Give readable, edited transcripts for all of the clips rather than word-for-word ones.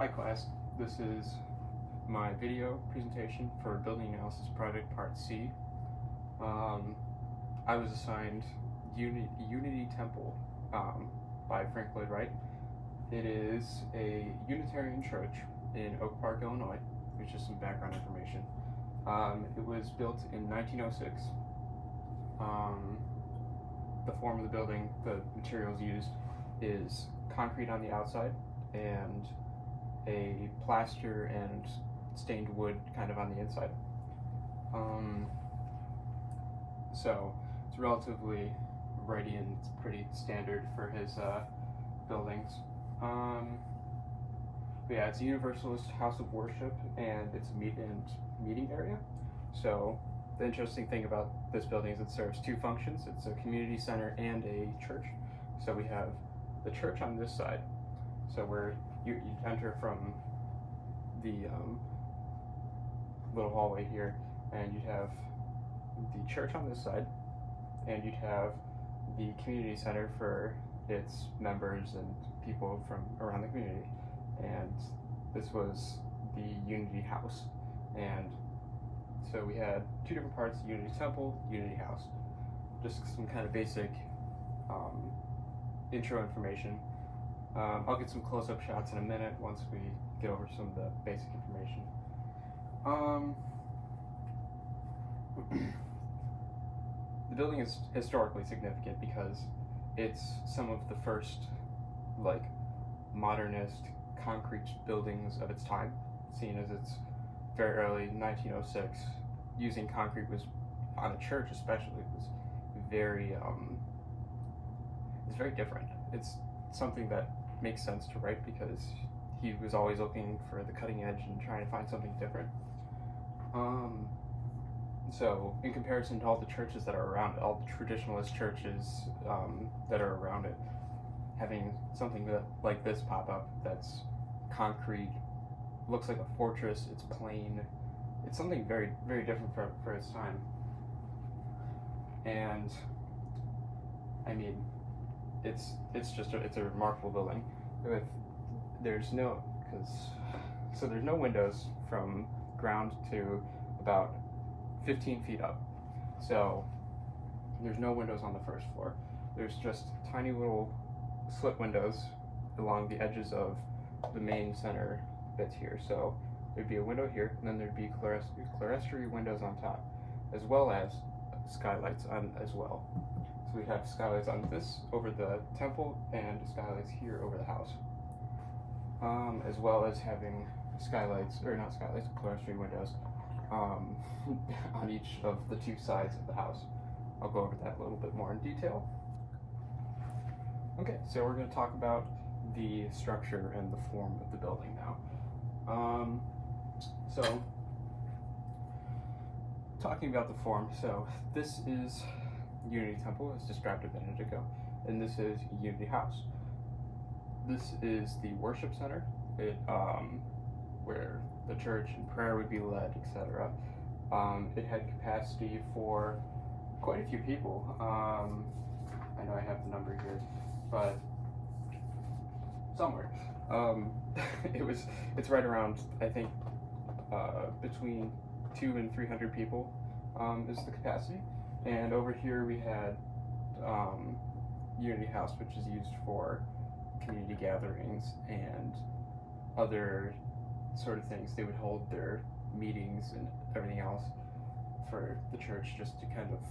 Hi class, this is my video presentation for Building Analysis Project Part C. I was assigned Unity Temple by Lloyd Wright. It is a Unitarian church in Oak Park, Illinois, which is some background information. It was built in 1906. The form of the building, the materials used is concrete on the outside and a plaster and stained wood kind of on the inside. So it's relatively Wrightian. It's pretty standard for his buildings. But yeah, it's a Universalist house of worship, and it's a meeting area. So the interesting thing about this building is it serves two functions. It's a community center and a church. So we have the church on this side, so where you enter from the little hallway here, and you'd have the church on this side, and you'd have the community center for its members and people from around the community. And this was the Unity House. And so we had two different parts: Unity Temple, Unity House. Just some kind of basic intro information. I'll get some close-up shots in a minute once we get over some of the basic information. The building is historically significant because it's some of the first modernist concrete buildings of its time, seeing as it's very early 1906. Using concrete was, on a church especially, was very different. It's something that makes sense to Wright because he was always looking for the cutting edge and trying to find something different. So in comparison to all the churches that are around it, all the traditionalist churches that are around it, having something like this pop up that's concrete, looks like a fortress, it's plain, it's something very, very different for its time. And I mean, it's a remarkable building. There's no windows from ground to about 15 feet up. So there's no windows on the first floor. There's just tiny little slit windows along the edges of the main center bits here. So there'd be a window here, and then there'd be clerestory windows on top, as well as skylights on as well. So we have skylights on this over the temple and skylights here over the house, as well as having clerestory windows on each of the two sides of the house. I'll go over that a little bit more in detail. Okay, so we're going to talk about the structure and the form of the building now. So talking about the form, so this is Unity Temple, as described a minute ago, and this is Unity House. This is the worship center, where the church and prayer would be led, etc. It had capacity for quite a few people. I know I have the number here, but somewhere. It's right around, I think, between 200 and 300 people is the capacity. And over here we had Unity House, which is used for community gatherings and other sort of things. They would hold their meetings and everything else for the church just to kind of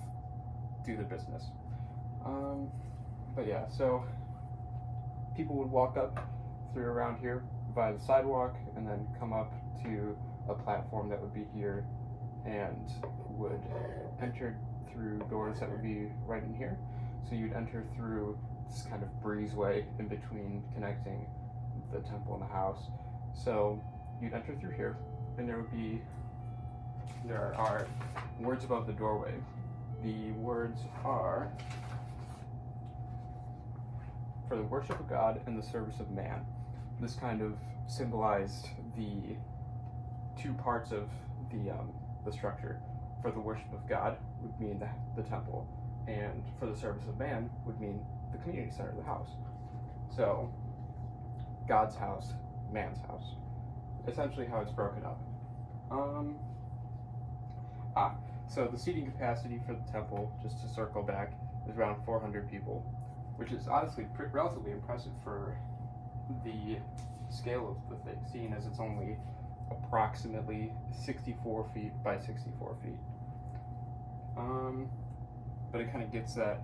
do their business. But yeah, so people would walk up through around here via the sidewalk and then come up to a platform that would be here and would enter through doors that would be right in here. So you'd enter through this kind of breezeway in between connecting the temple and the house. So you'd enter through here, and there are words above the doorway. The words are, "For the worship of God and the service of man." This kind of symbolized the two parts of the structure. For the worship of God would mean the temple, and for the service of man would mean the community center of the house. So God's house man's house. Essentially how it's broken up. So the seating capacity for the temple, just to circle back, is around 400 people, which is honestly relatively impressive for the scale of the thing, seeing as it's only approximately 64 feet by 64 feet. But it kind of gets that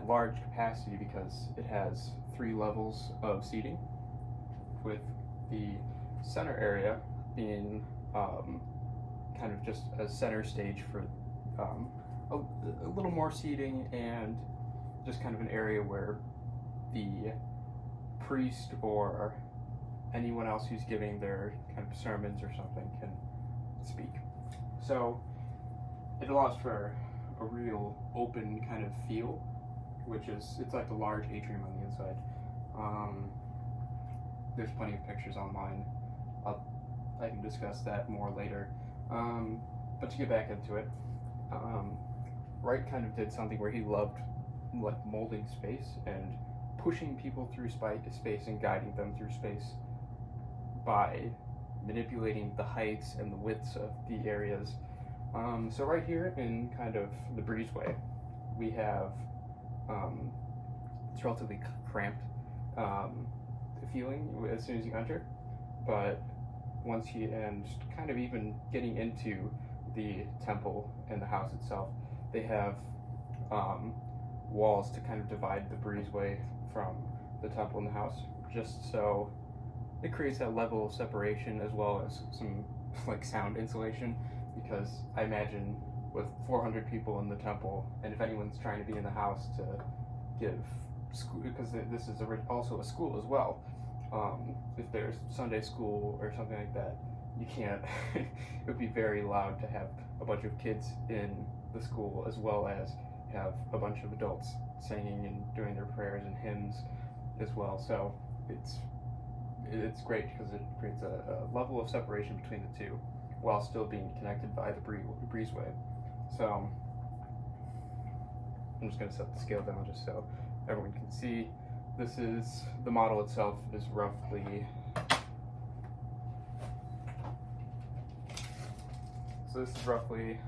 large capacity because it has 3 levels of seating, with the center area being kind of just a center stage for a little more seating, and just kind of an area where the priest or anyone else who's giving their kind of sermons or something can speak. So it allows for a real open kind of feel, which is, it's like a large atrium on the inside. There's plenty of pictures online. I can discuss that more later. But to get back into it, Wright kind of did something where he loved like molding space and pushing people through space and guiding them through space by manipulating the heights and the widths of the areas. So right here in kind of the breezeway, we have it's relatively cramped feeling as soon as you enter, but once you, and kind of even getting into the temple and the house itself, they have walls to kind of divide the breezeway from the temple and the house, just so it creates that level of separation, as well as some like sound insulation, because I imagine with 400 people in the temple, and if anyone's trying to be in the house to give school, because this is also a school as well, if there's Sunday school or something like that, you can't it would be very loud to have a bunch of kids in the school, as well as have a bunch of adults singing and doing their prayers and hymns as well. So it's great because it creates a level of separation between the two while still being connected by the breezeway. So I'm just going to set the scale down just so everyone can see. This is, the model itself is roughly, so this is roughly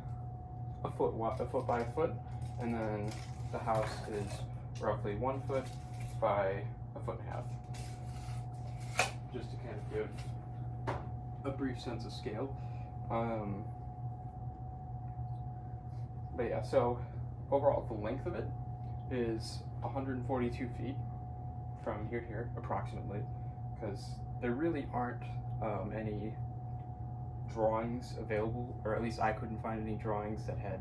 a foot by a foot, and then the house is roughly 1 foot by a foot and a half. Just to kind of give a brief sense of scale. But yeah, so overall the length of it is 142 feet from here to here, approximately, because there really aren't any drawings available, or at least I couldn't find any drawings that had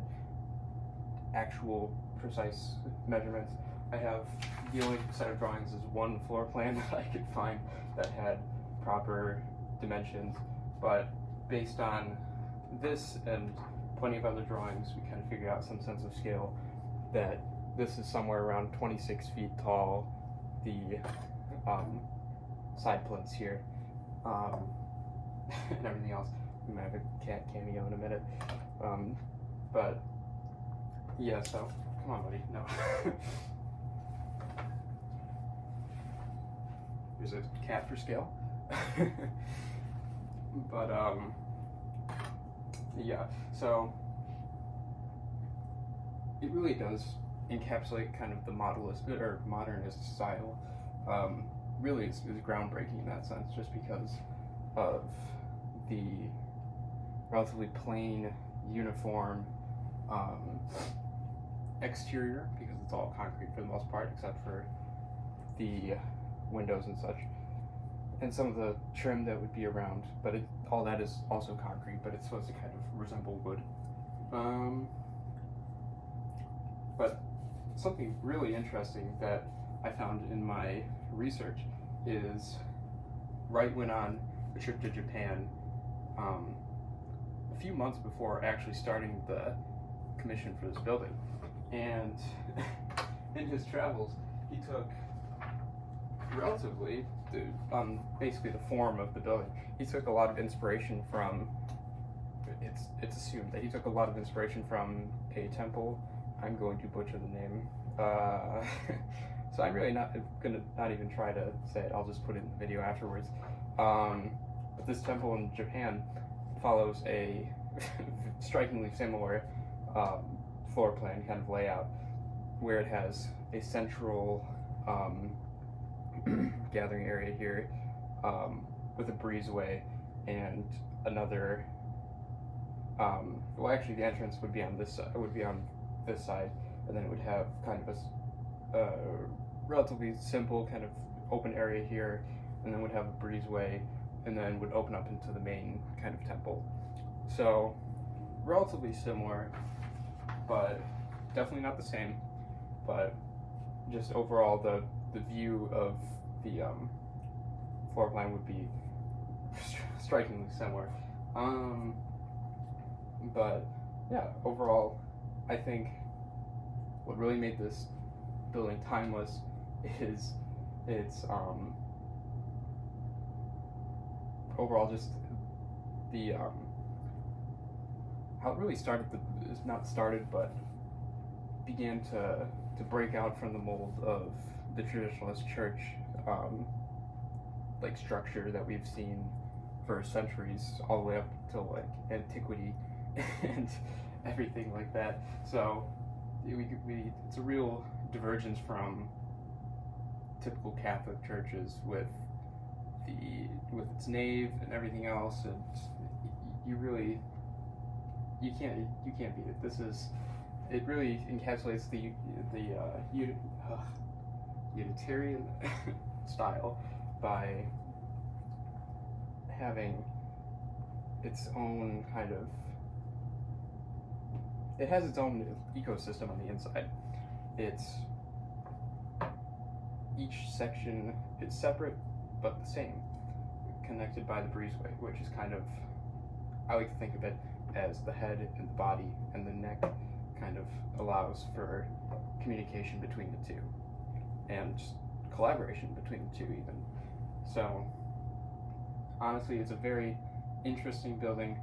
actual precise measurements. I have, the only set of drawings is one floor plan that I could find that had proper dimensions, but based on this and plenty of other drawings, we kind of figured out some sense of scale that this is somewhere around 26 feet tall, the side plinths here, and everything else. We might have a cat cameo in a minute. But yeah, so come on, buddy. No. There's a cat for scale. But yeah, so it really does encapsulate kind of the modernist style. Really is groundbreaking in that sense, just because of the relatively plain, uniform exterior, because it's all concrete for the most part, except for the windows and such, and some of the trim that would be around, but all that is also concrete, but it's supposed to kind of resemble wood. But something really interesting that I found in my research is Wright went on a trip to Japan a few months before actually starting the commission for this building, and in his travels he took relatively basically the form of the building. He took a lot of inspiration from, it's assumed that he took a lot of inspiration from a temple. I'm going to butcher the name. So I'm really not even try to say it. I'll just put it in the video afterwards. But this temple in Japan follows a strikingly similar floor plan kind of layout, where it has a central gathering area here with a breezeway and another. Well, actually, the entrance would be on this side. It would be on this side, and then it would have kind of a relatively simple kind of open area here, and then would have a breezeway, and then would open up into the main kind of temple. So, relatively similar, but definitely not the same. But just overall, the view of the floor plan would be strikingly similar. But yeah, overall, I think what really made this building timeless is its overall just the how it really started but began to break out from the mold of the traditionalist church like structure that we've seen for centuries, all the way up to like antiquity and everything like that. So it's a real divergence from typical Catholic churches with its nave and everything else, and you can't beat it. It really encapsulates the Unitarian style by having its own kind of. It has its own ecosystem on the inside. Each section is separate but the same, connected by the breezeway, which is kind of, I like to think of it as the head and the body, and the neck kind of allows for communication between the two and collaboration between the two even. So honestly, it's a very interesting building.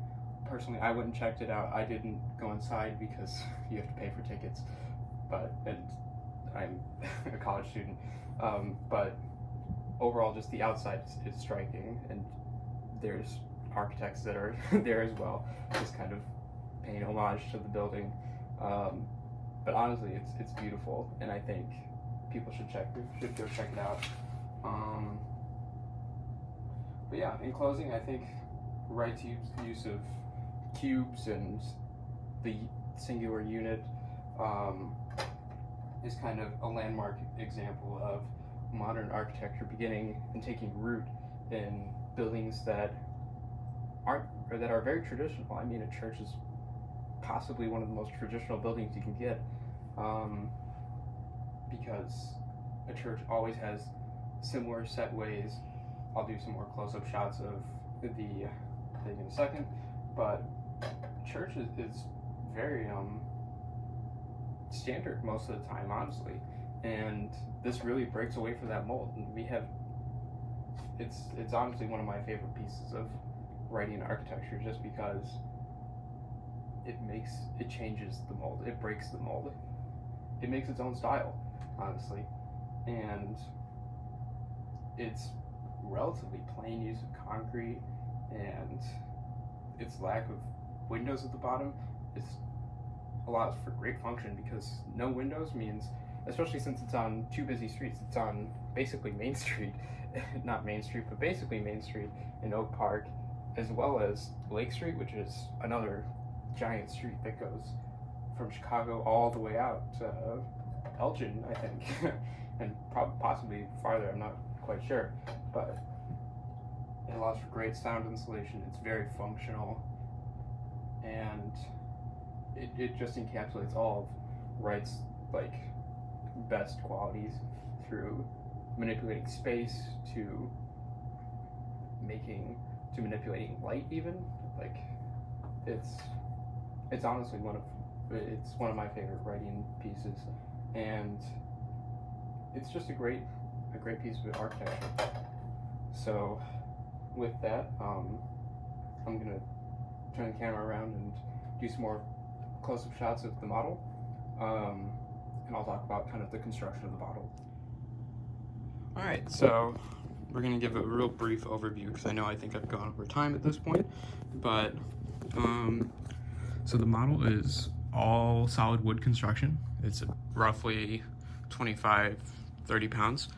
Personally, I went and checked it out. I didn't go inside because you have to pay for tickets, and I'm a college student. But overall, just the outside is striking, and there's architects that are there as well, just kind of paying homage to the building. But honestly, it's beautiful, and I think people should go check it out. But yeah, in closing, I think Wright's use of cubes and the singular unit is kind of a landmark example of modern architecture beginning and taking root in buildings that are very traditional. I mean, a church is possibly one of the most traditional buildings you can get, because a church always has similar set ways. I'll do some more close-up shots of the thing in a second, but church is very standard most of the time, honestly, and this really breaks away from that mold. And it's honestly one of my favorite pieces of writing architecture, just because it changes the mold, it breaks the mold, it makes its own style, honestly, and its relatively plain use of concrete and its lack of windows at the bottom allows for great function, because no windows means, especially since it's on two busy streets, it's on basically Main Street, not Main Street, but basically Main Street in Oak Park, as well as Lake Street, which is another giant street that goes from Chicago all the way out to Elgin, I think, and possibly farther, I'm not quite sure, but it allows for great sound insulation. It's very functional, and it just encapsulates all of Wright's like best qualities through manipulating space to manipulating light, even. Like it's honestly one of my favorite writing pieces, and it's just a great piece of architecture. So with that, I'm gonna turn the camera around and do some more close-up shots of the model, and I'll talk about kind of the construction of the model. Alright, so we're going to give a real brief overview because I think I've gone over time at this point, but so the model is all solid wood construction. It's roughly 25, 30 pounds.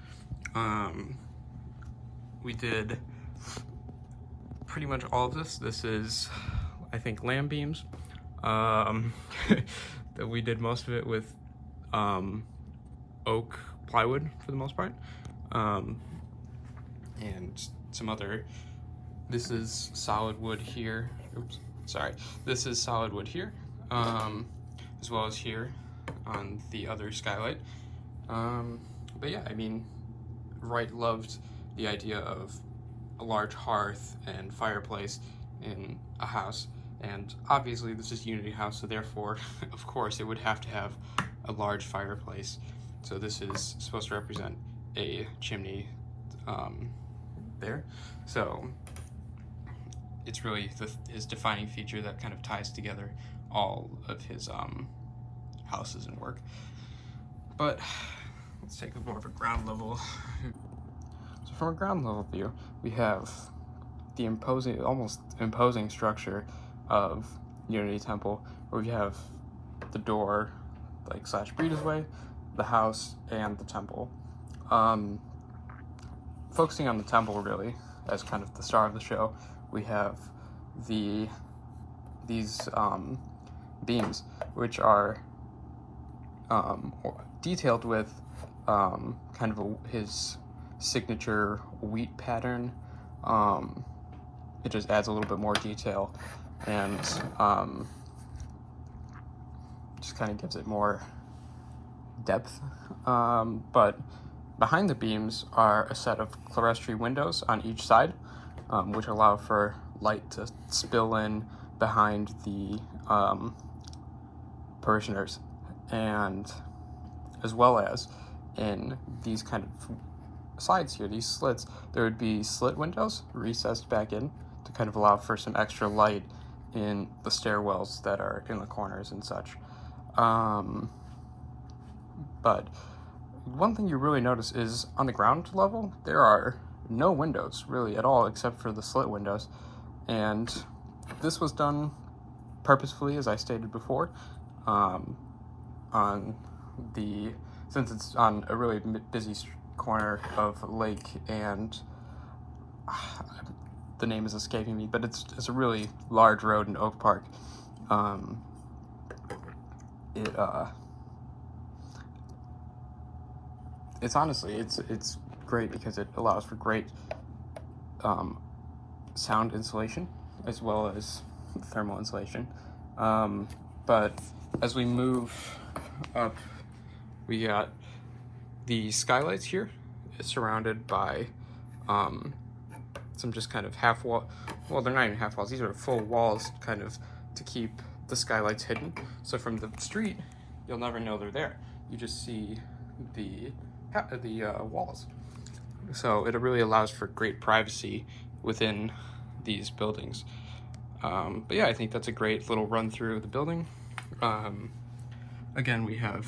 We did pretty much all of this. This is, I think, lamb beams. That we did most of it with oak plywood for the most part. And some other, this is solid wood here. Oops, sorry. This is solid wood here, as well as here on the other skylight. But yeah, I mean, Wright loved the idea of a large hearth and fireplace in a house. And obviously this is Unity House, so therefore, of course, it would have to have a large fireplace. So this is supposed to represent a chimney there. So it's really his defining feature that kind of ties together all of his houses and work. But let's take more of a ground level. So from a ground level view, we have the almost imposing structure of Unity Temple, where we have the door, like / breezeway, the house, and the temple. Focusing on the temple really as kind of the star of the show, we have these beams, which are detailed with kind of his signature wheat pattern. It just adds a little bit more detail and just kind of gives it more depth. But behind the beams are a set of clerestory windows on each side, which allow for light to spill in behind the parishioners, and as well as in these kind of sides here, these slits, there would be slit windows recessed back in to kind of allow for some extra light in the stairwells that are in the corners and such. But one thing you really notice is on the ground level, there are no windows really at all except for the slit windows. And this was done purposefully, as I stated before, since it's on a really busy corner of Lake and the name is escaping me, but it's a really large road in Oak Park. It's honestly, it's great because it allows for great sound insulation as well as thermal insulation. But as we move up, we got the skylights here. It's surrounded by some just kind of half wall. Well, they're not even half walls. These are full walls, kind of to keep the skylights hidden. So from the street, you'll never know they're there. You just see the walls. So it really allows for great privacy within these buildings. But yeah, I think that's a great little run through of the building. Again, we have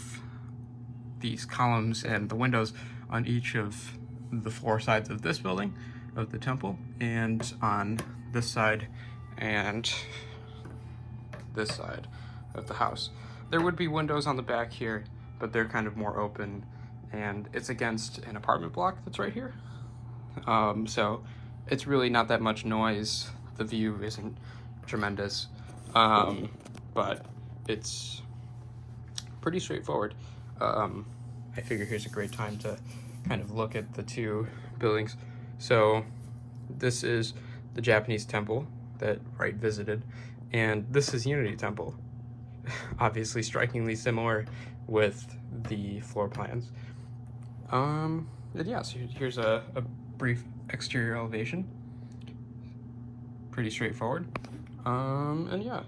these columns and the windows on each of the 4 sides of this building, of the temple, and on this side and this side of the house. There would be windows on the back here, but they're kind of more open, and it's against an apartment block that's right here. So it's really not that much noise. The view isn't tremendous, but it's pretty straightforward. I figure here's a great time to kind of look at the 2 buildings. So this is the Japanese temple that Wright visited, and this is Unity Temple. Obviously strikingly similar with the floor plans. And yeah, so here's a brief exterior elevation. Pretty straightforward. And yeah.